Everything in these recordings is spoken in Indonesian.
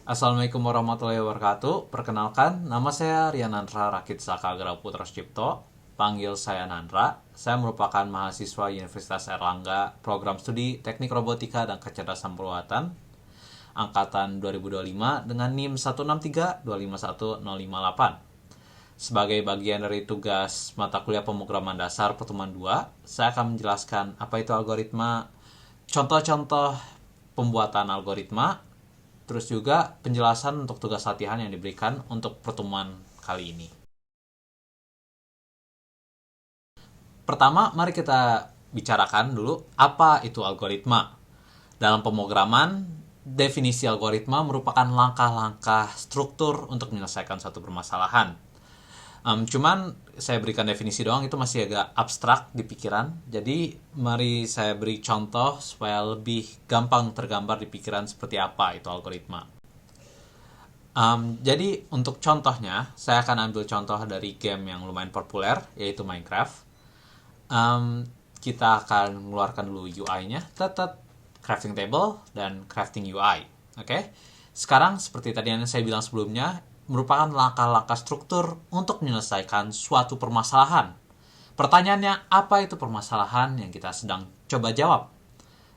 Assalamualaikum warahmatullahi wabarakatuh. Perkenalkan, nama saya Rian Nandra Rakit Sakagra Putra Cipto. Panggil saya Nandra. Saya merupakan mahasiswa Universitas Erlangga, program studi Teknik Robotika dan Kecerdasan Buatan, angkatan 2025 dengan NIM 163251058. Sebagai bagian dari tugas mata kuliah pemrograman dasar pertemuan 2, saya akan menjelaskan apa itu algoritma, contoh-contoh pembuatan algoritma, terus juga penjelasan untuk tugas latihan yang diberikan untuk pertemuan kali ini. Pertama, mari kita bicarakan dulu apa itu algoritma. Dalam pemrograman, definisi algoritma merupakan langkah-langkah struktur untuk menyelesaikan suatu permasalahan. Cuman saya berikan definisi doang, itu masih agak abstrak di pikiran. Jadi mari saya beri contoh supaya lebih gampang tergambar di pikiran seperti apa itu algoritma. Jadi untuk contohnya, saya akan ambil contoh dari game yang lumayan populer, yaitu Minecraft. Kita akan mengeluarkan dulu UI-nya, crafting table dan crafting UI. Oke? Sekarang seperti tadi yang saya bilang sebelumnya, merupakan langkah-langkah struktur untuk menyelesaikan suatu permasalahan. Pertanyaannya, apa itu permasalahan yang kita sedang coba jawab?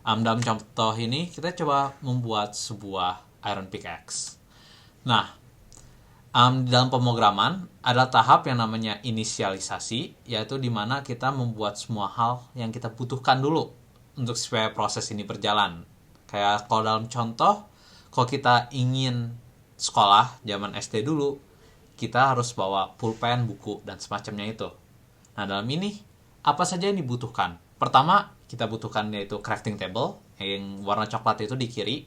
Dalam contoh ini, kita coba membuat sebuah iron pickaxe. Nah, dalam pemrograman, ada tahap yang namanya inisialisasi, yaitu di mana kita membuat semua hal yang kita butuhkan dulu untuk supaya proses ini berjalan. Kayak kalau dalam contoh, kalau kita ingin sekolah zaman SD dulu, kita harus bawa pulpen, buku, dan semacamnya itu. Nah, dalam ini, apa saja yang dibutuhkan? Pertama, kita butuhkan yaitu crafting table, yang warna coklat itu di kiri.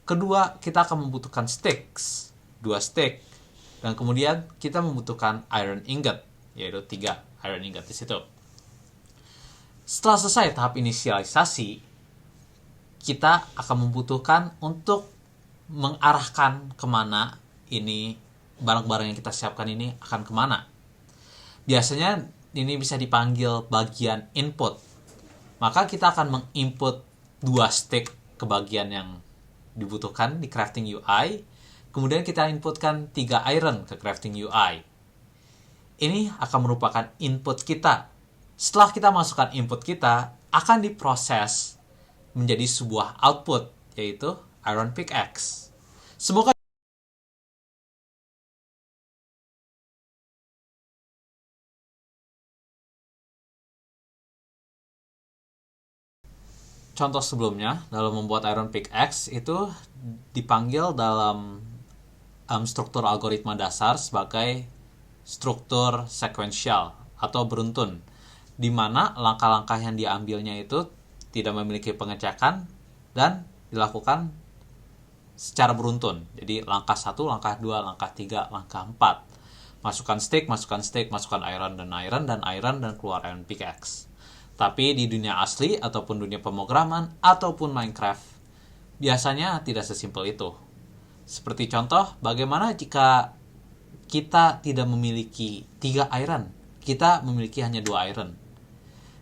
Kedua, kita akan membutuhkan sticks, 2 stick. Dan kemudian, kita membutuhkan iron ingot, yaitu 3 iron ingot di situ. Setelah selesai tahap inisialisasi, kita akan membutuhkan untuk mengarahkan kemana ini barang-barang yang kita siapkan ini akan kemana. Biasanya ini bisa dipanggil bagian input. Maka kita akan menginput 2 stick ke bagian yang dibutuhkan di crafting UI. Kemudian kita inputkan 3 iron ke crafting UI. Ini akan merupakan input kita. Setelah kita masukkan input kita, akan diproses menjadi sebuah output, yaitu iron pickaxe. Semoga contoh sebelumnya dalam membuat iron pickaxe itu dipanggil dalam struktur algoritma dasar sebagai struktur sekuensial atau beruntun, di mana langkah-langkah yang diambilnya itu tidak memiliki pengecekan dan dilakukan secara beruntun. Jadi langkah 1, langkah 2, langkah 3, langkah 4. Masukkan stick, masukkan iron, dan keluar iron pickaxe. Tapi di dunia asli ataupun dunia pemrograman ataupun Minecraft, biasanya tidak sesimpel itu. Seperti contoh, bagaimana jika kita tidak memiliki 3 iron, kita memiliki hanya 2 iron.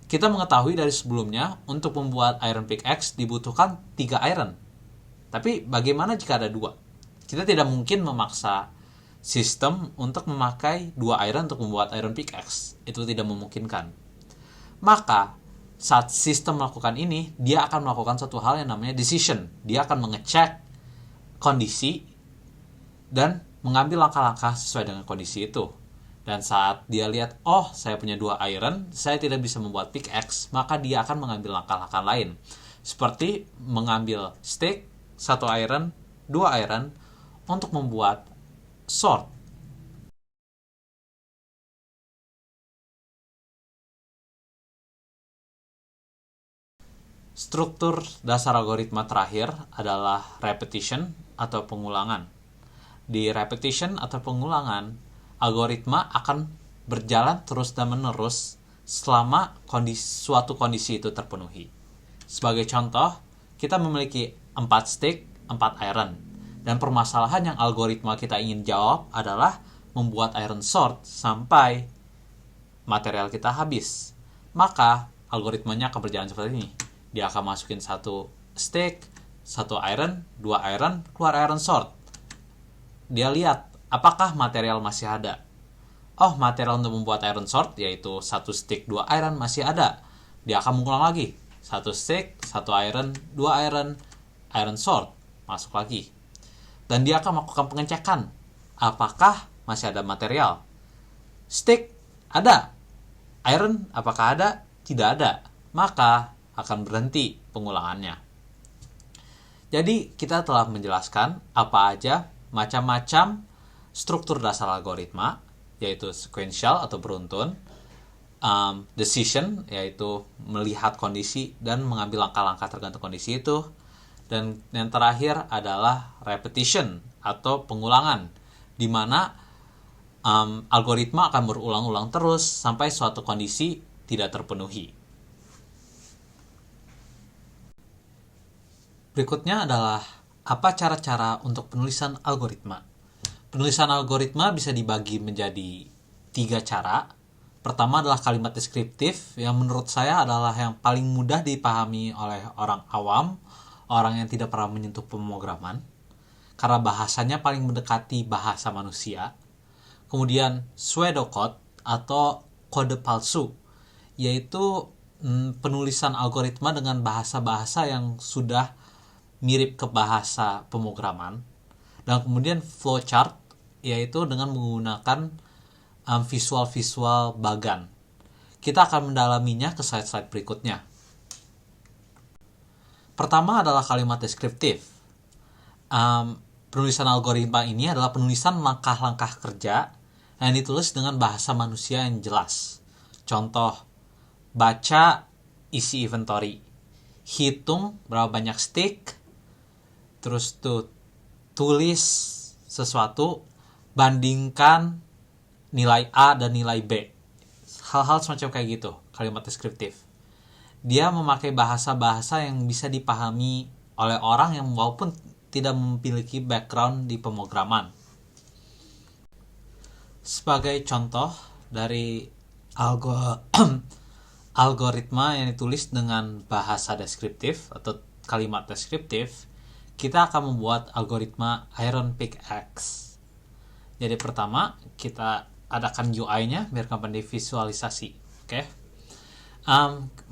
Kita mengetahui dari sebelumnya untuk membuat iron pickaxe dibutuhkan 3 iron. Tapi bagaimana jika ada 2? Kita tidak mungkin memaksa sistem untuk memakai 2 iron untuk membuat iron pickaxe. Itu tidak memungkinkan. Maka saat sistem melakukan ini, dia akan melakukan suatu hal yang namanya decision. Dia akan mengecek kondisi dan mengambil langkah-langkah sesuai dengan kondisi itu. Dan saat dia lihat, oh saya punya 2 iron, saya tidak bisa membuat pickaxe, maka dia akan mengambil langkah-langkah lain. Seperti mengambil stick, 1 iron, 2 iron, untuk membuat sword. Struktur dasar algoritma terakhir adalah repetition atau pengulangan. Di repetition atau pengulangan, algoritma akan berjalan terus dan menerus selama suatu kondisi itu terpenuhi. Sebagai contoh, kita memiliki 4 stick, 4 iron. Dan permasalahan yang algoritma kita ingin jawab adalah membuat iron sword sampai material kita habis. Maka algoritmanya akan berjalan seperti ini. Dia akan masukin 1 stick, 1 iron, 2 iron, keluar iron sword. Dia lihat apakah material masih ada. Oh, material untuk membuat iron sword yaitu 1 stick, 2 iron masih ada. Dia akan mengulang lagi. 1 stick, 1 iron, 2 iron, iron sword. Masuk lagi. Dan dia akan melakukan pengecekan. Apakah masih ada material? Stick, ada. Iron, apakah ada? Tidak ada. Maka akan berhenti pengulangannya. Jadi kita telah menjelaskan apa aja macam-macam struktur dasar algoritma, yaitu sequential atau beruntun, decision, yaitu melihat kondisi dan mengambil langkah-langkah tergantung kondisi itu, dan yang terakhir adalah repetition atau pengulangan, di mana algoritma akan berulang-ulang terus sampai suatu kondisi tidak terpenuhi. Berikutnya adalah apa cara-cara untuk penulisan algoritma. Penulisan algoritma bisa dibagi menjadi 3 cara. Pertama adalah kalimat deskriptif, yang menurut saya adalah yang paling mudah dipahami oleh orang awam, orang yang tidak pernah menyentuh pemrograman, karena bahasanya paling mendekati bahasa manusia. Kemudian pseudocode atau kode palsu, yaitu penulisan algoritma dengan bahasa-bahasa yang sudah mirip ke bahasa pemrograman. Dan kemudian flowchart, yaitu dengan menggunakan visual-visual bagan. Kita akan mendalaminya ke slide-slide berikutnya. Pertama adalah kalimat deskriptif. Penulisan algoritma ini adalah penulisan langkah-langkah kerja yang ditulis dengan bahasa manusia yang jelas. Contoh, baca isi inventory, hitung berapa banyak stick, terus tulis sesuatu, bandingkan nilai A dan nilai B. Hal-hal semacam kayak gitu, kalimat deskriptif. Dia memakai bahasa-bahasa yang bisa dipahami oleh orang yang walaupun tidak memiliki background di pemrograman. Sebagai contoh dari algoritma yang ditulis dengan bahasa deskriptif atau kalimat deskriptif, kita akan membuat algoritma iron pickaxe. Jadi pertama kita adakan UI-nya biar gampang divisualisasi. Oke.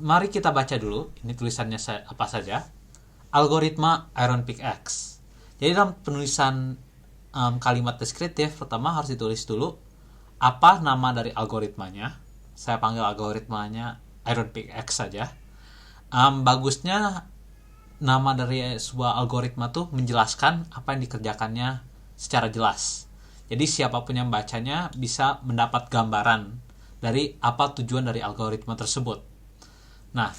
Mari kita baca dulu. Ini tulisannya apa saja. Algoritma iron pickaxe. Jadi dalam penulisan kalimat deskriptif pertama harus ditulis dulu apa nama dari algoritmanya. Saya panggil algoritmanya iron pickaxe saja. Bagusnya nama dari sebuah algoritma tuh menjelaskan apa yang dikerjakannya secara jelas. Jadi siapapun yang bacanya bisa mendapat gambaran dari apa tujuan dari algoritma tersebut. Nah,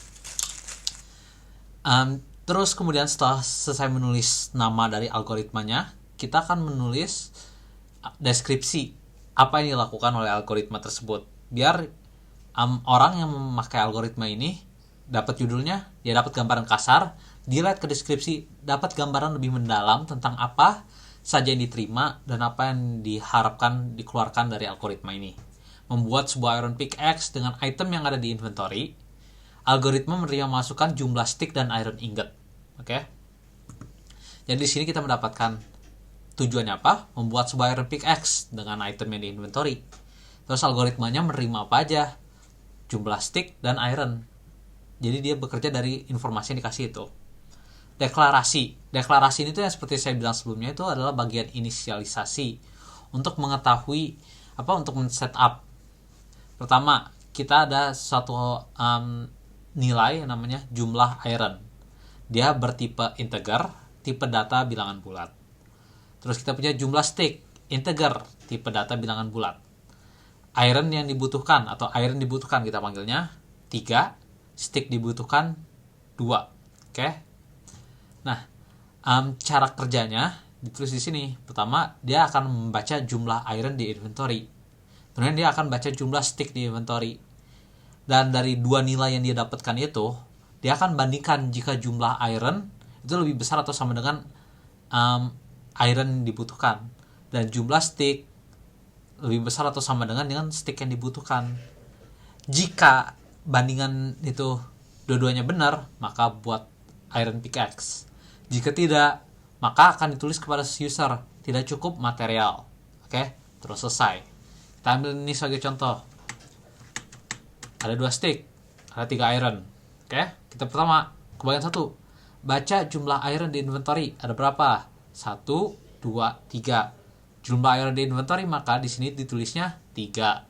terus kemudian setelah selesai menulis nama dari algoritmanya, kita akan menulis deskripsi apa yang dilakukan oleh algoritma tersebut. Biar orang yang memakai algoritma ini dapat judulnya, dia dapat gambaran kasar, dia lihat ke deskripsi, dapat gambaran lebih mendalam tentang apa saja yang diterima dan apa yang diharapkan dikeluarkan dari algoritma ini. Membuat sebuah iron pickaxe dengan item yang ada di inventory, algoritma menerima masukan jumlah stick dan iron ingot. Oke. Jadi di sini kita mendapatkan tujuannya apa? Membuat sebuah iron pickaxe dengan item yang di inventory. Terus algoritmanya menerima apa aja? Jumlah stick dan iron. Jadi dia bekerja dari informasi yang dikasih itu. Deklarasi ini tuh yang seperti saya bilang sebelumnya itu adalah bagian inisialisasi untuk mengetahui untuk men-setup. Pertama, kita ada suatu nilai yang namanya jumlah iron. Dia bertipe integer, tipe data bilangan bulat. Terus kita punya jumlah stick, integer, tipe data bilangan bulat. Iron yang dibutuhkan atau iron dibutuhkan kita panggilnya 3, stick dibutuhkan 2. Oke. Nah, cara kerjanya ditulis di sini. Pertama, dia akan membaca jumlah iron di inventory. Kemudian dia akan baca jumlah stick di inventory. Dan dari dua nilai yang dia dapatkan itu, dia akan bandingkan jika jumlah iron itu lebih besar atau sama dengan iron yang dibutuhkan. Dan jumlah stick lebih besar atau sama dengan stick yang dibutuhkan. Jika bandingan itu dua-duanya benar, maka buat iron pickaxe. Jika tidak, maka akan ditulis kepada user, tidak cukup material. Oke, terus selesai. Kita ambil ini sebagai contoh. Ada 2 stick, ada 3 iron. Oke, kita pertama ke bagian 1. Baca jumlah iron di inventory. Ada berapa? 1, 2, 3. Jumlah iron di inventory, maka di sini ditulisnya 3.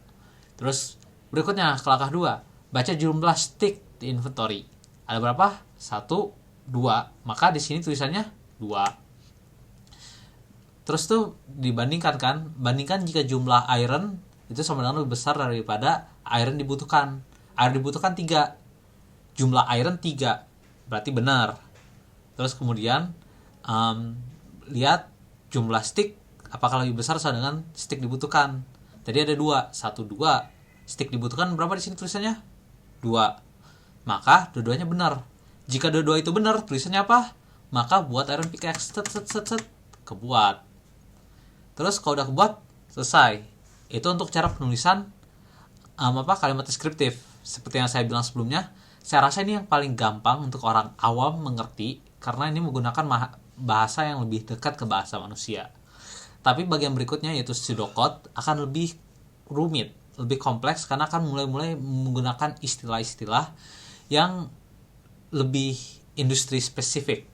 Terus berikutnya ke langkah 2. Baca jumlah stick di inventory. Ada berapa? 1, 2. Maka di sini tulisannya 2. Terus tuh dibandingkan kan? Bandingkan jika jumlah iron itu sama dengan lebih besar daripada iron dibutuhkan. Iron dibutuhkan 3. Jumlah iron 3. Berarti benar. Terus kemudian lihat jumlah stick apakah lebih besar sama dengan stick dibutuhkan. Tadi ada 2, 1, 2. Stick dibutuhkan berapa di sini tulisannya? 2. Maka dua-duanya benar. Jika dua-dua itu benar, tulisannya apa? Maka buat iron pickaxe. Kebuat. Terus kalau udah kebuat, selesai. Itu untuk cara penulisan kalimat deskriptif. Seperti yang saya bilang sebelumnya, saya rasa ini yang paling gampang untuk orang awam mengerti karena ini menggunakan bahasa yang lebih dekat ke bahasa manusia. Tapi bagian berikutnya yaitu pseudocode akan lebih rumit, lebih kompleks karena akan mulai menggunakan istilah-istilah yang lebih industri spesifik.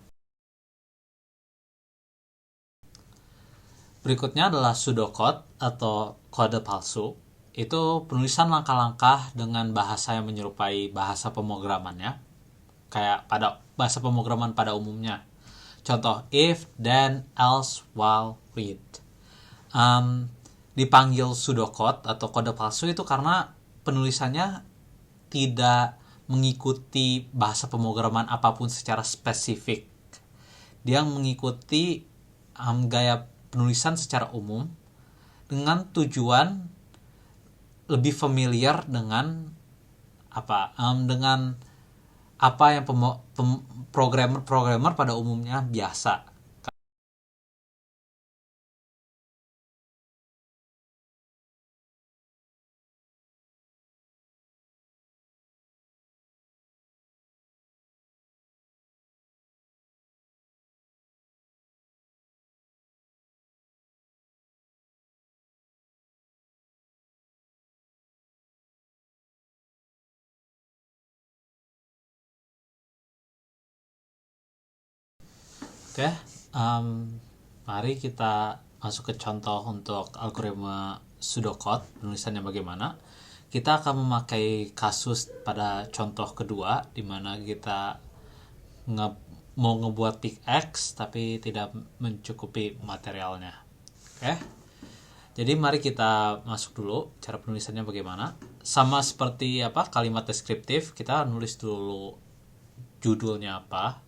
Berikutnya adalah pseudocode atau kode palsu. Itu penulisan langkah-langkah dengan bahasa yang menyerupai bahasa pemrogramannya, kayak pada bahasa pemrograman pada umumnya. Contoh, if, then, else, while, read. Dipanggil pseudocode atau kode palsu itu karena penulisannya tidak mengikuti bahasa pemrograman apapun secara spesifik. Dia mengikuti gaya penulisan secara umum dengan tujuan lebih familiar dengan apa yang programmer pada umumnya biasa. Oke, mari kita masuk ke contoh untuk algoritma pseudocode, penulisannya bagaimana. Kita akan memakai kasus pada contoh kedua, di mana kita mau ngebuat pickaxe tapi tidak mencukupi materialnya. Oke, jadi mari kita masuk dulu cara penulisannya bagaimana. Sama seperti kalimat deskriptif, kita nulis dulu judulnya apa.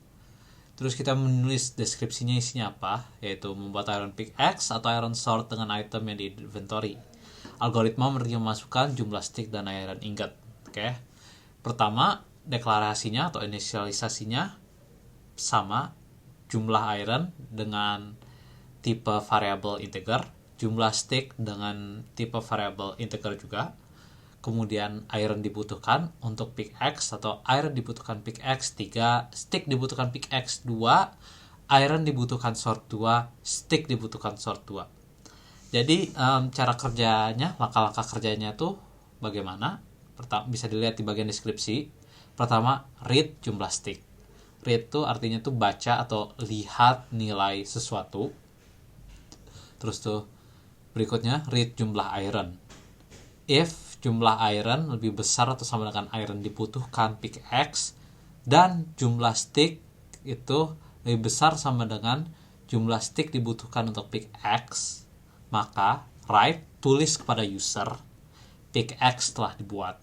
Terus kita menulis deskripsinya isinya apa, yaitu membuat iron pickaxe atau iron sword dengan item yang di inventory. Algoritma memasukkan jumlah stick dan iron ingot. Oke. Pertama, deklarasinya atau inisialisasinya sama jumlah iron dengan tipe variable integer, jumlah stick dengan tipe variable integer juga. Kemudian iron dibutuhkan untuk pickaxe atau iron dibutuhkan pickaxe 3, stick dibutuhkan pickaxe 2, iron dibutuhkan sword 2, stick dibutuhkan sword 2. Jadi cara kerjanya, langkah-langkah kerjanya tuh bagaimana? Pertama, bisa dilihat di bagian deskripsi. Pertama, read jumlah stick. Read tuh artinya tuh baca atau lihat nilai sesuatu. Terus tuh berikutnya read jumlah iron. If jumlah iron lebih besar atau sama dengan iron dibutuhkan pickaxe dan jumlah stick itu lebih besar sama dengan jumlah stick dibutuhkan untuk pickaxe, maka write, tulis kepada user, pickaxe telah dibuat.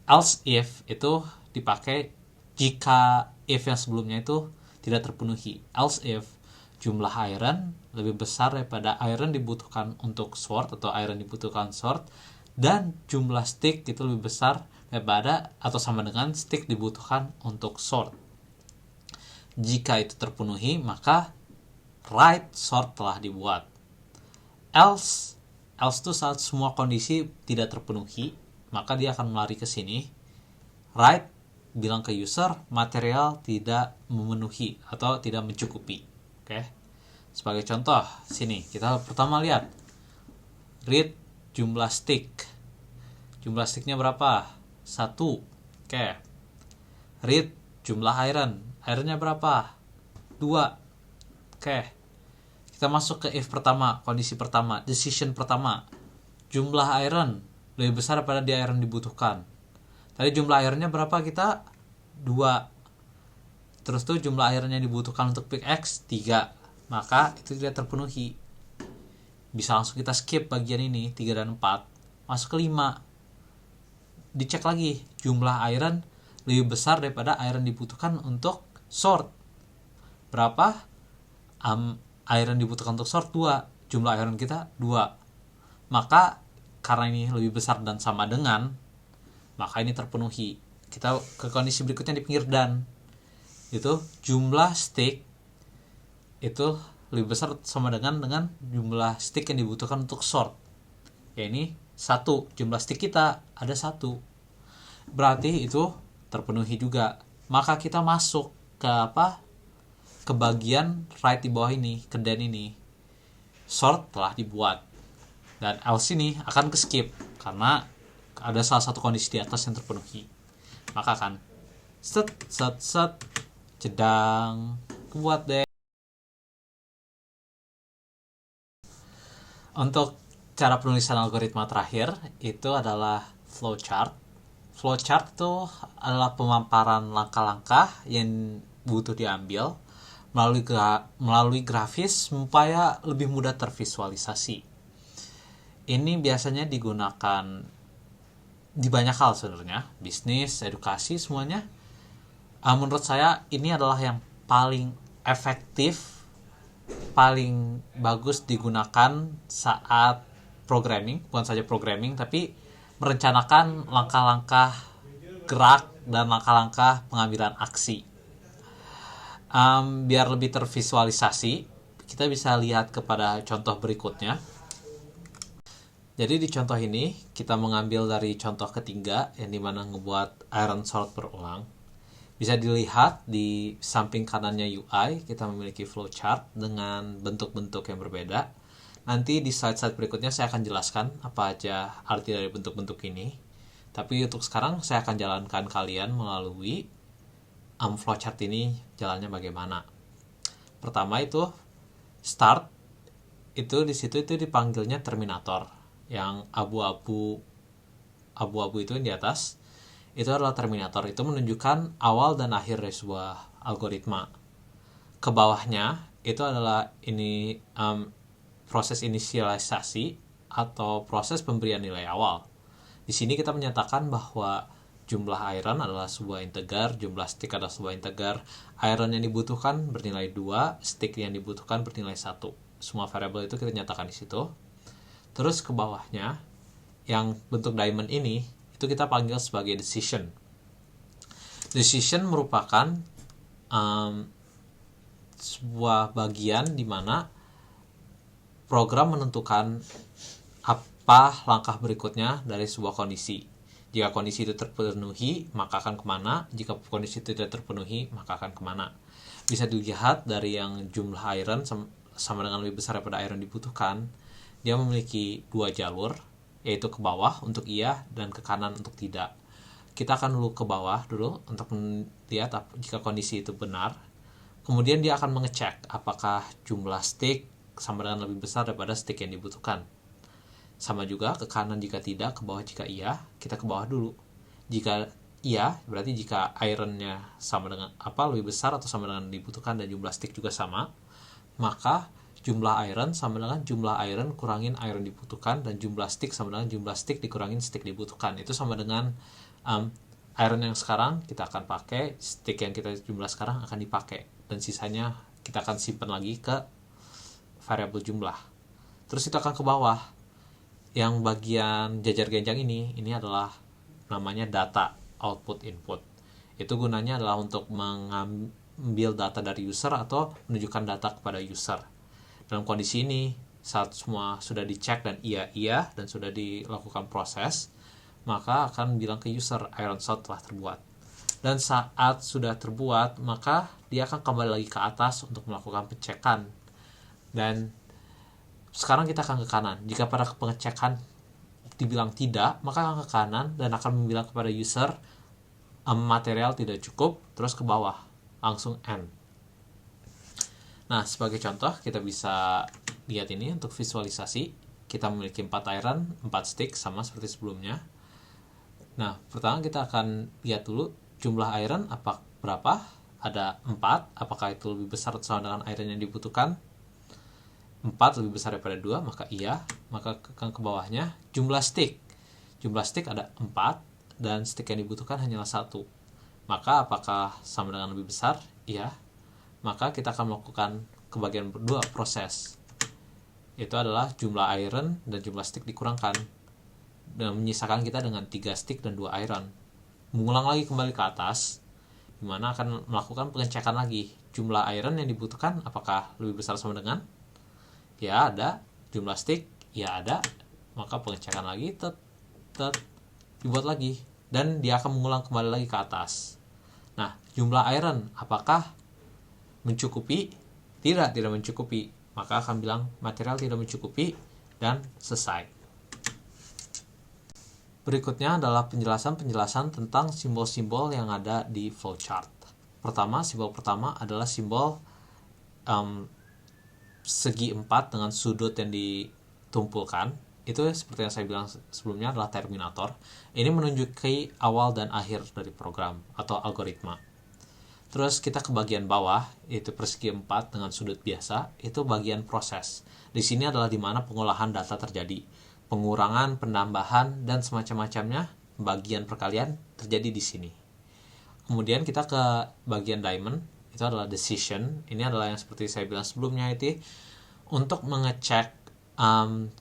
Else if itu dipakai jika if yang sebelumnya itu tidak terpenuhi. Else if jumlah iron lebih besar daripada iron dibutuhkan untuk sword atau iron dibutuhkan sword, dan jumlah stick itu lebih besar daripada atau sama dengan stick dibutuhkan untuk sword. Jika itu terpenuhi, maka write sword telah dibuat. Else itu saat semua kondisi tidak terpenuhi, maka dia akan melari ke sini. Write bilang ke user material tidak memenuhi atau tidak mencukupi. Oke. Sebagai contoh, sini kita pertama lihat read jumlah stick. Jumlah sticknya berapa? 1. Oke. Read jumlah iron. Ironnya berapa? 2. Oke. Kita masuk ke if pertama, kondisi pertama, decision pertama. Jumlah iron lebih besar daripada di iron dibutuhkan. Tadi jumlah ironnya berapa kita? 2. Terus tuh jumlah ironnya dibutuhkan untuk pickaxe 3. Maka itu tidak terpenuhi. Bisa langsung kita skip bagian ini 3 dan 4. Masuk ke 5. Dicek lagi, jumlah iron lebih besar daripada iron dibutuhkan untuk sword. Berapa? Iron dibutuhkan untuk sword 2. Jumlah iron kita 2. Maka karena ini lebih besar dan sama dengan, maka ini terpenuhi. Kita ke kondisi berikutnya di pinggir dan. Itu jumlah stick itu lebih besar sama dengan jumlah stick yang dibutuhkan untuk sword. Ya ini 1. Jumlah stick kita ada 1. Berarti itu terpenuhi juga. Maka kita masuk ke ke bagian right di bawah ini, ke dan ini. Sort telah dibuat. Dan else ini akan ke skip karena ada salah satu kondisi di atas yang terpenuhi. Maka akan set jedang kebuat deh. Untuk cara penulisan algoritma terakhir itu adalah flowchart. Flowchart itu adalah pemaparan langkah-langkah yang butuh diambil melalui grafis supaya lebih mudah tervisualisasi. Ini biasanya digunakan di banyak hal sebenarnya, bisnis, edukasi, semuanya. Menurut saya ini adalah yang paling efektif, paling bagus digunakan saat programming, bukan saja programming, tapi merencanakan langkah-langkah gerak dan langkah-langkah pengambilan aksi. Biar lebih tervisualisasi, kita bisa lihat kepada contoh berikutnya. Jadi di contoh ini kita mengambil dari contoh ketiga yang dimana ngebuat iron sword berulang. Bisa dilihat di samping kanannya UI kita memiliki flowchart dengan bentuk-bentuk yang berbeda. Nanti di slide-slide berikutnya saya akan jelaskan apa aja arti dari bentuk-bentuk ini. Tapi untuk sekarang saya akan jalankan kalian melalui flowchart ini jalannya bagaimana. Pertama itu start, itu di situ itu dipanggilnya terminator. Yang abu-abu itu yang di atas itu adalah terminator. Itu menunjukkan awal dan akhir dari sebuah algoritma. Ke bawahnya itu adalah ini proses inisialisasi atau proses pemberian nilai awal. Di sini kita menyatakan bahwa jumlah iron adalah sebuah integer, jumlah stick adalah sebuah integer, iron yang dibutuhkan bernilai 2, stick yang dibutuhkan bernilai 1. Semua variabel itu kita nyatakan di situ. Terus ke bawahnya, yang bentuk diamond ini, itu kita panggil sebagai decision. Decision merupakan sebuah bagian di mana program menentukan apa langkah berikutnya dari sebuah kondisi. Jika kondisi itu terpenuhi, maka akan kemana. Jika kondisi itu tidak terpenuhi, maka akan kemana. Bisa dilihat dari yang jumlah iron sama dengan lebih besar daripada iron dibutuhkan. Dia memiliki 2 jalur, yaitu ke bawah untuk iya dan ke kanan untuk tidak. Kita akan dulu ke bawah dulu untuk melihat jika kondisi itu benar. Kemudian dia akan mengecek apakah jumlah stick sama dengan lebih besar daripada stick yang dibutuhkan. Sama juga ke kanan jika tidak, ke bawah jika iya. Kita ke bawah dulu. Jika iya, berarti jika ironnya sama dengan lebih besar atau sama dengan dibutuhkan dan jumlah stick juga sama, maka jumlah iron sama dengan jumlah iron kurangin iron dibutuhkan, dan jumlah stick sama dengan jumlah stick dikurangin stick dibutuhkan. Itu sama dengan iron yang sekarang kita akan pakai, stick yang kita jumlah sekarang akan dipakai, dan sisanya kita akan simpan lagi ke variabel jumlah. Terus kita akan ke bawah. Yang bagian jajar genjang ini adalah namanya data output input. Itu gunanya adalah untuk mengambil data dari user atau menunjukkan data kepada user. Dalam kondisi ini, saat semua sudah dicek dan iya dan sudah dilakukan proses, maka akan bilang ke user iron sword telah terbuat. Dan saat sudah terbuat, maka dia akan kembali lagi ke atas untuk melakukan pengecekan. Dan sekarang kita akan ke kanan. Jika pada pengecekan dibilang tidak, maka akan ke kanan dan akan bilang kepada user material tidak cukup, terus ke bawah, langsung end. Nah, sebagai contoh, kita bisa lihat ini untuk visualisasi. Kita memiliki 4 iron, 4 stick, sama seperti sebelumnya. Nah, pertama kita akan lihat dulu jumlah iron berapa. Ada 4, apakah itu lebih besar atau sama dengan iron yang dibutuhkan? 4 lebih besar daripada 2, maka iya. Maka ke bawahnya, jumlah stick. Jumlah stick ada 4, dan stick yang dibutuhkan hanyalah 1. Maka apakah sama dengan lebih besar? Iya. Maka kita akan melakukan kebagian berdua proses. Itu adalah jumlah iron dan jumlah stick dikurangkan, dan menyisakan kita dengan 3 stick dan 2 iron. Mengulang lagi kembali ke atas, dimana akan melakukan pengecekan lagi. Jumlah iron yang dibutuhkan apakah lebih besar sama dengan? Ya ada. Jumlah stick? Ya ada. Maka pengecekan lagi, dibuat lagi. Dan dia akan mengulang kembali lagi ke atas. Nah, jumlah iron apakah mencukupi? Tidak mencukupi. Maka akan bilang material tidak mencukupi dan selesai. Berikutnya adalah penjelasan tentang simbol-simbol yang ada di flowchart. Simbol pertama adalah simbol segi 4 dengan sudut yang ditumpulkan. Itu seperti yang saya bilang sebelumnya adalah terminator. Ini menunjuki awal dan akhir dari program atau algoritma. Terus kita ke bagian bawah, yaitu persegi 4 dengan sudut biasa, itu bagian proses. Di sini adalah di mana pengolahan data terjadi. Pengurangan, penambahan, dan semacam-macamnya, bagian perkalian terjadi di sini. Kemudian kita ke bagian diamond, itu adalah decision. Ini adalah yang seperti saya bilang sebelumnya, itu untuk mengecek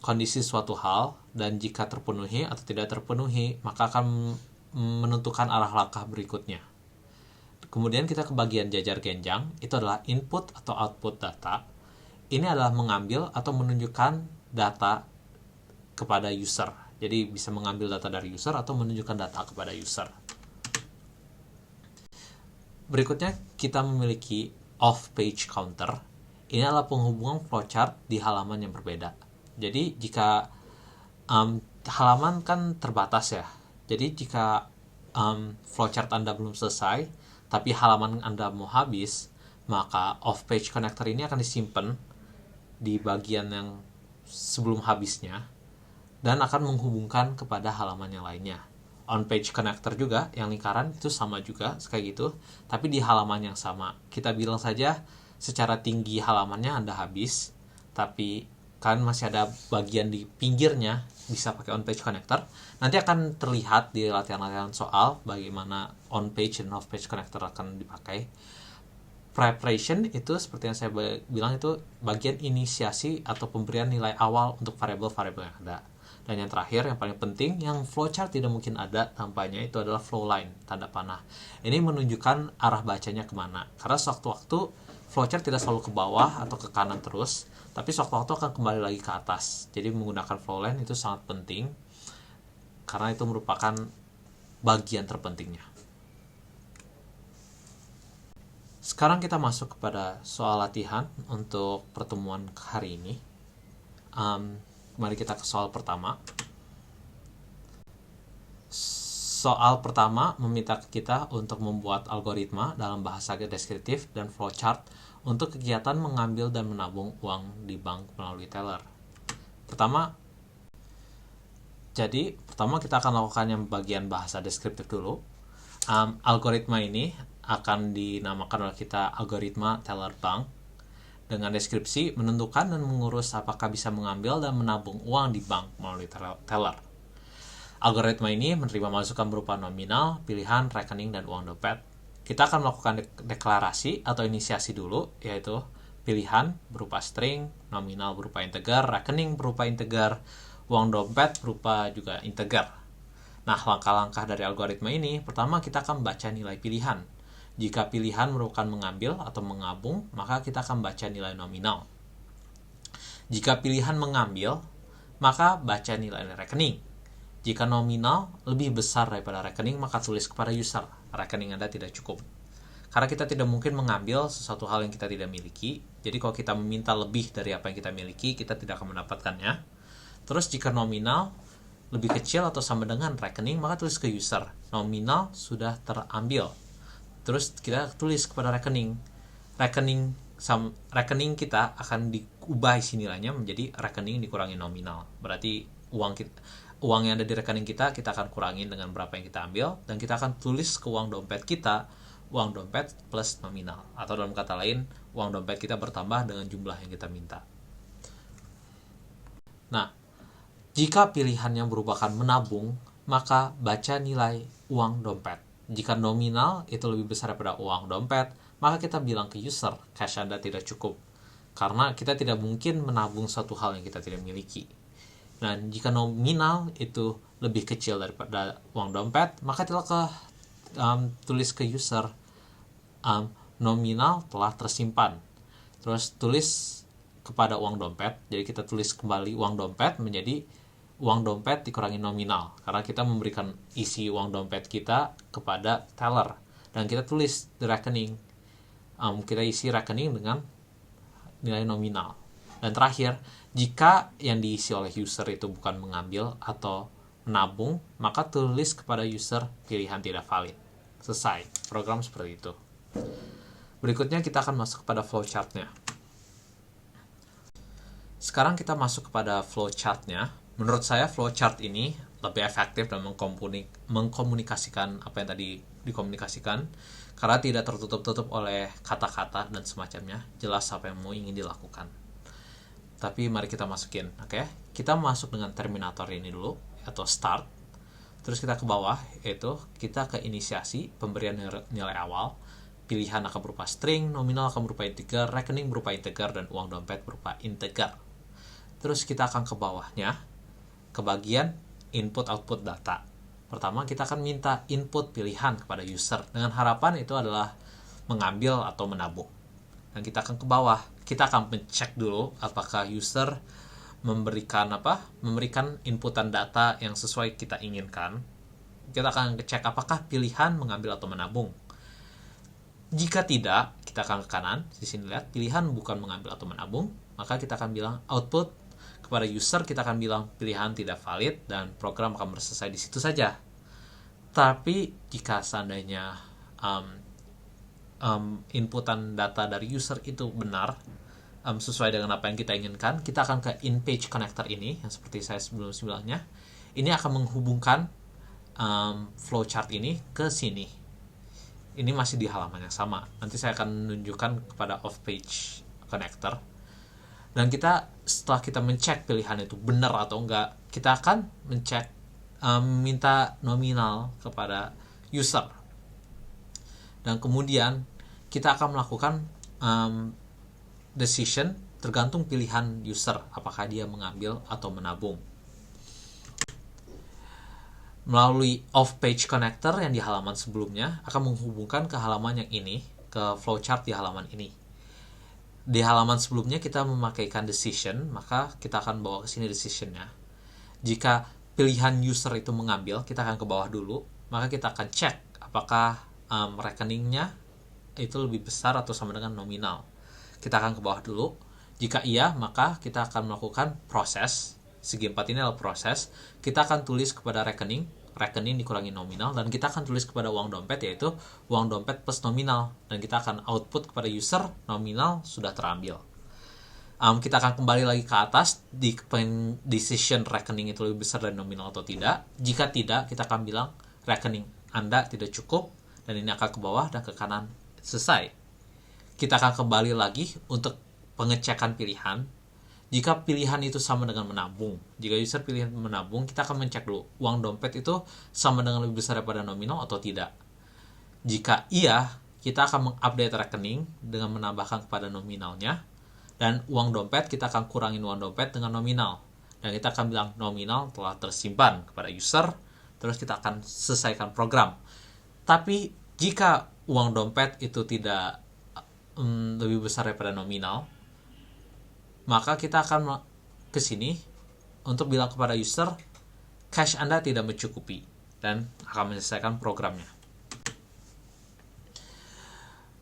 kondisi suatu hal, dan jika terpenuhi atau tidak terpenuhi, maka akan menentukan arah langkah berikutnya. Kemudian kita ke bagian jajar genjang, itu adalah input atau output data. Ini adalah mengambil atau menunjukkan data kepada user. Jadi bisa mengambil data dari user atau menunjukkan data kepada user. Berikutnya kita memiliki off-page counter. Ini adalah penghubungan flowchart di halaman yang berbeda. Jadi jika halaman kan terbatas ya. Jadi jika flowchart Anda belum selesai, tapi halaman Anda mau habis, maka off-page connector ini akan disimpan di bagian yang sebelum habisnya dan akan menghubungkan kepada halaman yang lainnya. On-page connector juga, yang lingkaran itu sama juga, kayak gitu, tapi di halaman yang sama. Kita bilang saja secara tinggi halamannya Anda habis, tapi kan masih ada bagian di pinggirnya, bisa pakai on-page connector. Nanti akan terlihat di latihan-latihan soal bagaimana on-page dan off-page connector akan dipakai. Preparation itu seperti yang saya bilang, itu bagian inisiasi atau pemberian nilai awal untuk variabel-variabel yang ada. Dan yang terakhir, yang paling penting, yang flowchart tidak mungkin ada tanpanya, itu adalah flow line, tanda panah. Ini menunjukkan arah bacanya kemana. Karena sewaktu-waktu flowchart tidak selalu ke bawah atau ke kanan terus, tapi sewaktu-waktu akan kembali lagi ke atas. Jadi menggunakan flow line itu sangat penting, karena itu merupakan bagian terpentingnya. Sekarang kita masuk kepada soal latihan untuk pertemuan hari ini. Mari kita ke soal pertama. Soal pertama meminta kita untuk membuat algoritma dalam bahasa deskriptif dan flowchart untuk kegiatan mengambil dan menabung uang di bank melalui teller. Pertama kita akan lakukan yang bagian bahasa deskriptif dulu. Algoritma ini akan dinamakan oleh kita algoritma teller bank, dengan deskripsi menentukan dan mengurus apakah bisa mengambil dan menabung uang di bank melalui teller. Algoritma ini menerima masukan berupa nominal, pilihan, rekening, dan uang dompet. Kita akan melakukan deklarasi atau inisiasi dulu, yaitu pilihan berupa string, nominal berupa integer, rekening berupa integer, uang dompet berupa juga integer. Nah, langkah-langkah dari algoritma ini, pertama kita akan baca nilai pilihan. Jika pilihan merupakan mengambil atau mengabung, maka kita akan baca nilai nominal. Jika pilihan mengambil, maka baca nilai rekening. Jika nominal lebih besar daripada rekening, maka tulis kepada user, rekening Anda tidak cukup. Karena kita tidak mungkin mengambil sesuatu hal yang kita tidak miliki, jadi kalau kita meminta lebih dari apa yang kita miliki, kita tidak akan mendapatkannya. Terus jika nominal lebih kecil atau sama dengan rekening, maka tulis ke user, nominal sudah terambil. Terus kita tulis kepada rekening, rekening kita akan diubah isi nilainya menjadi rekening dikurangi nominal. Berarti uang yang ada di rekening kita akan kurangin dengan berapa yang kita ambil, dan kita akan tulis ke uang dompet kita, uang dompet plus nominal. Atau dalam kata lain, uang dompet kita bertambah dengan jumlah yang kita minta. Nah, jika pilihannya merupakan menabung, maka baca nilai uang dompet. Jika nominal itu lebih besar daripada uang dompet, maka kita bilang ke user, cash Anda tidak cukup. Karena kita tidak mungkin menabung suatu hal yang kita tidak miliki. Dan jika nominal itu lebih kecil daripada uang dompet, maka kita tulis ke user, nominal telah tersimpan. Terus tulis kepada uang dompet, jadi kita tulis kembali uang dompet menjadi uang dompet dikurangi nominal, karena kita memberikan isi uang dompet kita kepada teller, dan kita tulis di rekening, kita isi rekening dengan nilai nominal. Dan terakhir, jika yang diisi oleh user itu bukan mengambil atau menabung, maka tulis kepada user pilihan tidak valid. Selesai, program seperti itu. Berikutnya kita akan masuk kepada flowchart-nya. Sekarang kita masuk kepada flowchart-nya. Menurut saya flowchart ini lebih efektif dalam mengkomunikasikan apa yang tadi dikomunikasikan, karena tidak tertutup-tutup oleh kata-kata dan semacamnya, jelas apa yang ingin dilakukan. Tapi mari kita masukin, oke? Kita masuk dengan terminator ini dulu, atau start. Terus kita ke bawah, yaitu kita ke inisiasi, pemberian nilai awal, pilihan akan berupa string, nominal akan berupa integer, rekening berupa integer, dan uang dompet berupa integer. Terus kita akan ke bawahnya, ke bagian input-output data. Pertama, kita akan minta input pilihan kepada user, dengan harapan itu adalah mengambil atau menabung. Dan kita akan ke bawah, kita akan mencek dulu apakah user memberikan inputan data yang sesuai kita inginkan. Kita akan cek apakah pilihan mengambil atau menabung. Jika tidak, kita akan ke kanan. Di sini lihat pilihan bukan mengambil atau menabung, maka kita akan bilang output kepada user, kita akan bilang pilihan tidak valid, dan program akan selesai di situ saja. Tapi jika seandainya inputan data dari user itu benar, sesuai dengan apa yang kita inginkan, kita akan ke in-page connector ini, yang seperti saya sebelumnya. Ini akan menghubungkan flowchart ini ke sini. Ini masih di halaman yang sama. Nanti saya akan menunjukkan kepada off-page connector. Dan setelah kita mencek pilihan itu benar atau enggak, kita akan minta nominal kepada user. Dan kemudian kita akan melakukan decision tergantung pilihan user, apakah dia mengambil atau menabung. Melalui off-page connector yang di halaman sebelumnya akan menghubungkan ke halaman yang ini, ke flowchart di halaman ini. Di halaman sebelumnya kita memakaikan decision, maka kita akan bawa ke sini decisionnya. Jika pilihan user itu mengambil, kita akan ke bawah dulu, maka kita akan cek apakah rekeningnya itu lebih besar atau sama dengan nominal. Kita akan ke bawah dulu. Jika iya, maka kita akan melakukan proses. Segi 4 ini adalah proses. Kita akan tulis kepada rekening dikurangi nominal, dan kita akan tulis kepada uang dompet, yaitu uang dompet plus nominal, dan kita akan output kepada user, nominal sudah terambil. Kita akan kembali lagi ke atas di decision rekening itu lebih besar dari nominal atau tidak. Jika tidak, kita akan bilang rekening Anda tidak cukup, dan ini akan ke bawah dan ke kanan. Selesai. Kita akan kembali lagi untuk pengecekan pilihan. Jika pilihan itu sama dengan menabung, jika user pilih menabung, kita akan mencek dulu uang dompet itu sama dengan lebih besar daripada nominal atau tidak. Jika iya, kita akan mengupdate rekening dengan menambahkan kepada nominalnya, dan uang dompet kita akan kurangin uang dompet dengan nominal, dan kita akan bilang nominal telah tersimpan kepada user. Terus kita akan selesaikan program. Tapi jika uang dompet itu tidak lebih besar daripada nominal, maka kita akan ke sini untuk bilang kepada user cache Anda tidak mencukupi dan akan menyelesaikan programnya.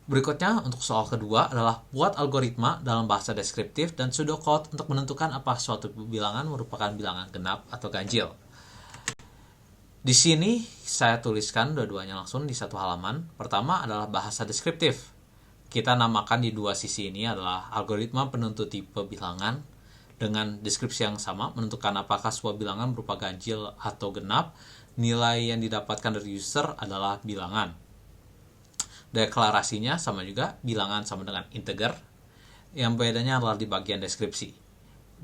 Berikutnya, untuk soal kedua adalah buat algoritma dalam bahasa deskriptif dan pseudocode untuk menentukan apa suatu bilangan merupakan bilangan genap atau ganjil. Di sini saya tuliskan dua-duanya langsung di satu halaman. Pertama adalah bahasa deskriptif. Kita namakan di dua sisi ini adalah algoritma penentu tipe bilangan dengan deskripsi yang sama, menentukan apakah sebuah bilangan berupa ganjil atau genap. Nilai yang didapatkan dari user adalah bilangan. Deklarasinya sama juga, bilangan sama dengan integer. Yang bedanya adalah di bagian deskripsi.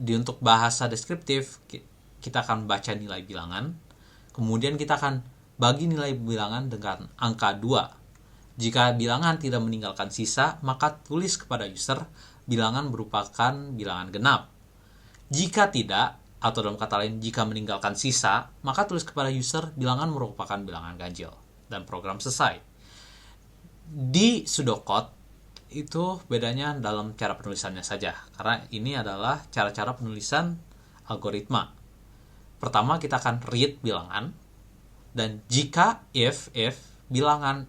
Untuk bahasa deskriptif, kita akan baca nilai bilangan. Kemudian kita akan bagi nilai bilangan dengan angka 2. Jika bilangan tidak meninggalkan sisa, maka tulis kepada user bilangan merupakan bilangan genap. Jika tidak, atau dalam kata lain, jika meninggalkan sisa, maka tulis kepada user bilangan merupakan bilangan ganjil. Dan program selesai. Di pseudocode itu bedanya dalam cara penulisannya saja, karena ini adalah cara-cara penulisan algoritma. Pertama kita akan read bilangan, dan jika if bilangan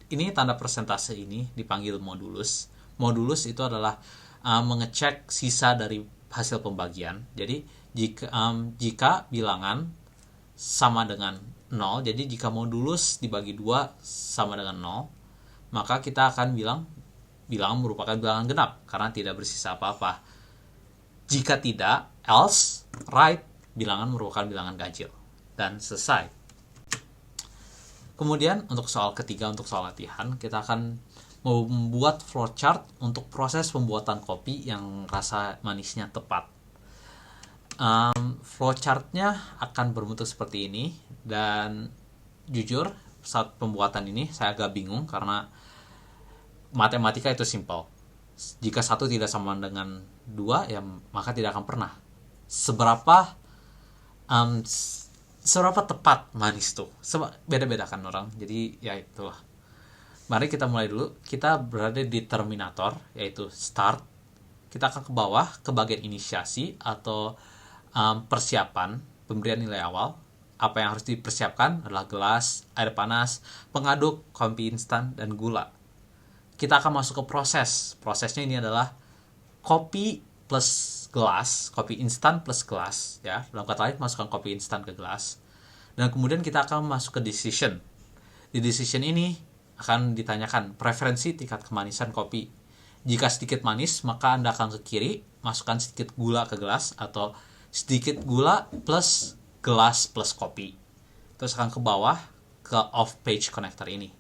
ini tanda persentase ini dipanggil modulus. Modulus itu adalah mengecek sisa dari hasil pembagian. Jadi jika bilangan sama dengan 0, jadi jika modulus dibagi 2 sama dengan 0, maka kita akan bilang bilangan merupakan bilangan genap karena tidak bersisa apa-apa. Jika tidak, else, write, bilangan merupakan bilangan ganjil. Dan selesai. Kemudian untuk soal ketiga, untuk soal latihan, kita akan membuat flowchart untuk proses pembuatan kopi yang rasa manisnya tepat. Flowchartnya akan berbentuk seperti ini, dan jujur saat pembuatan ini saya agak bingung karena matematika itu simple. Jika 1 tidak sama dengan 2, ya maka tidak akan pernah. Seberapa tepat manis tuh? Beda-beda kan orang. Jadi ya itulah. Mari kita mulai dulu. Kita berada di terminator, yaitu start. Kita akan ke bawah ke bagian inisiasi atau persiapan, pemberian nilai awal. Apa yang harus dipersiapkan adalah gelas, air panas, pengaduk, kopi instan, dan gula. Kita akan masuk ke proses. Prosesnya ini adalah kopi plus gelas, kopi instan plus gelas, ya. Dalam kata lain, masukkan kopi instan ke gelas. Dan kemudian kita akan masuk ke decision. Di decision ini akan ditanyakan preferensi tingkat kemanisan kopi. Jika sedikit manis, maka Anda akan ke kiri, masukkan sedikit gula ke gelas, atau sedikit gula plus gelas plus kopi. Terus akan ke bawah ke off page connector ini.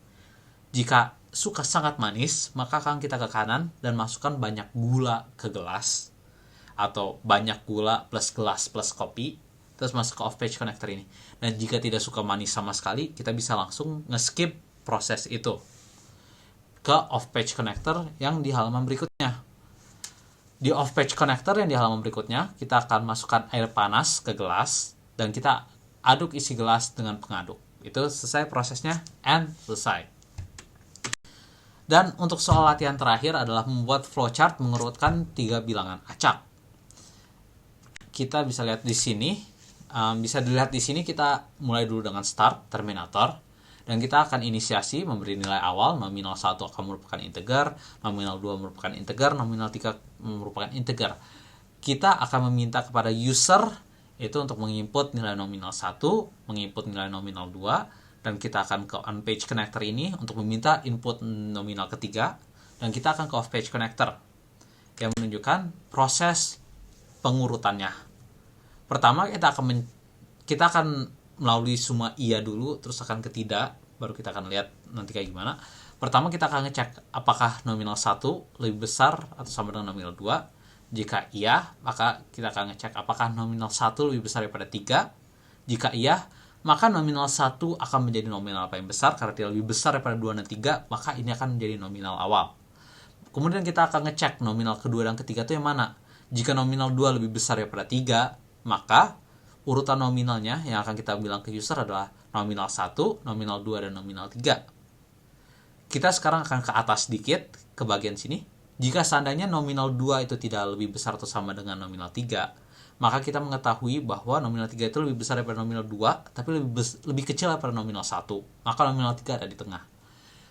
Jika suka sangat manis, maka akan kita ke kanan dan masukkan banyak gula ke gelas, atau banyak gula plus gelas plus kopi, terus masuk ke off page connector ini. Dan jika tidak suka manis sama sekali, kita bisa langsung nge-skip proses itu ke off page connector yang di halaman berikutnya. Di off page connector yang di halaman berikutnya, kita akan masukkan air panas ke gelas dan kita aduk isi gelas dengan pengaduk. Itu selesai prosesnya, and selesai. Dan untuk soal latihan terakhir adalah membuat flowchart mengurutkan 3 bilangan acak. Kita bisa lihat di sini, kita mulai dulu dengan start, terminator, dan kita akan inisiasi memberi nilai awal. Nominal 1 akan merupakan integer, nominal 2 merupakan integer, nominal 3 merupakan integer. Kita akan meminta kepada user itu untuk menginput nilai nominal 1, menginput nilai nominal 2, dan kita akan ke on page connector ini untuk meminta input nominal ketiga, dan kita akan ke off page connector yang menunjukkan proses pengurutannya. Pertama kita akan melalui semua iya dulu, terus akan ke tidak, baru kita akan lihat nanti kayak gimana. Pertama kita akan ngecek apakah nominal 1 lebih besar atau sama dengan nominal 2. Jika iya, maka kita akan ngecek apakah nominal 1 lebih besar daripada 3. Jika iya, maka nominal 1 akan menjadi nominal paling besar. Karena dia lebih besar daripada 2 dan 3, maka ini akan menjadi nominal awal. Kemudian kita akan ngecek nominal kedua dan ketiga itu yang mana. Jika nominal 2 lebih besar daripada 3, maka urutan nominalnya yang akan kita bilang ke user adalah nominal 1, nominal 2, dan nominal 3. Kita sekarang akan ke atas sedikit, ke bagian sini. Jika seandainya nominal 2 itu tidak lebih besar atau sama dengan nominal 3, maka kita mengetahui bahwa nominal 3 itu lebih besar daripada nominal 2, tapi lebih kecil daripada nominal 1. Maka nominal 3 ada di tengah.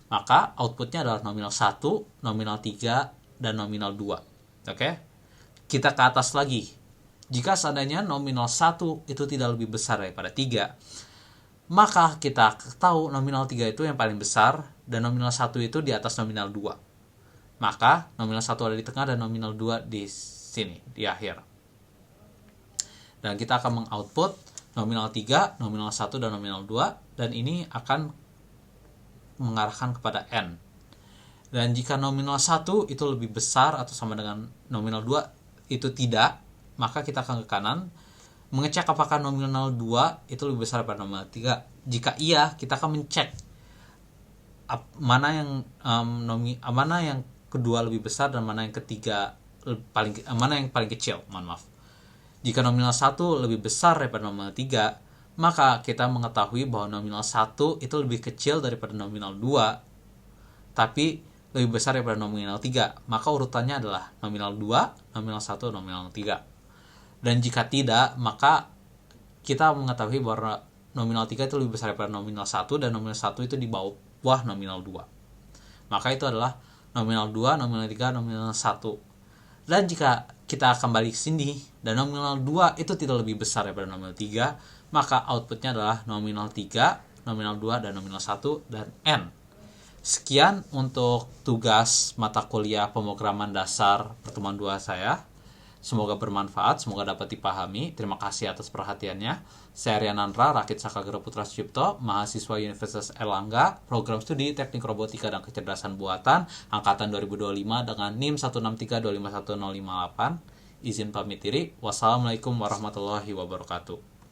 Maka outputnya adalah nominal 1, nominal 3, dan nominal 2. Oke? Kita ke atas lagi. Jika seandainya nominal 1 itu tidak lebih besar daripada 3, maka kita tahu nominal 3 itu yang paling besar, dan nominal 1 itu di atas nominal 2. Maka nominal 1 ada di tengah dan nominal 2 di sini, di akhir. Dan kita akan mengoutput nominal 3, nominal 1, dan nominal 2, dan ini akan mengarahkan kepada N. Dan jika nominal 1 itu lebih besar atau sama dengan nominal 2 itu tidak, maka kita akan ke kanan mengecek apakah nominal 2 itu lebih besar daripada nominal 3. Jika iya, kita akan mencek mana yang kedua lebih besar dan mana yang ketiga mana yang paling kecil. Jika nominal 1 lebih besar daripada nominal 3, maka kita mengetahui bahwa nominal 1 itu lebih kecil daripada nominal 2, tapi lebih besar daripada nominal 3. Maka urutannya adalah nominal 2, nominal 1, nominal 3. Dan jika tidak, maka kita mengetahui bahwa nominal 3 itu lebih besar daripada nominal 1, dan nominal 1 itu di bawah nominal 2. Maka itu adalah nominal 2, nominal 3, nominal 1. Dan jika kita kembali ke sini, dan nominal 2 itu tidak lebih besar daripada nominal 3, maka outputnya adalah nominal 3, nominal 2, dan nominal 1, dan N. Sekian untuk tugas mata kuliah pemrograman dasar pertemuan 2 saya. Semoga bermanfaat, semoga dapat dipahami. Terima kasih atas perhatiannya. Saya Rian Nandra, Rakit Sakagera Putra Sucipto, mahasiswa Universitas Erlangga, program studi Teknik Robotika dan Kecerdasan Buatan, angkatan 2025 dengan NIM 163251058. Izin pamit diri. Wassalamualaikum warahmatullahi wabarakatuh.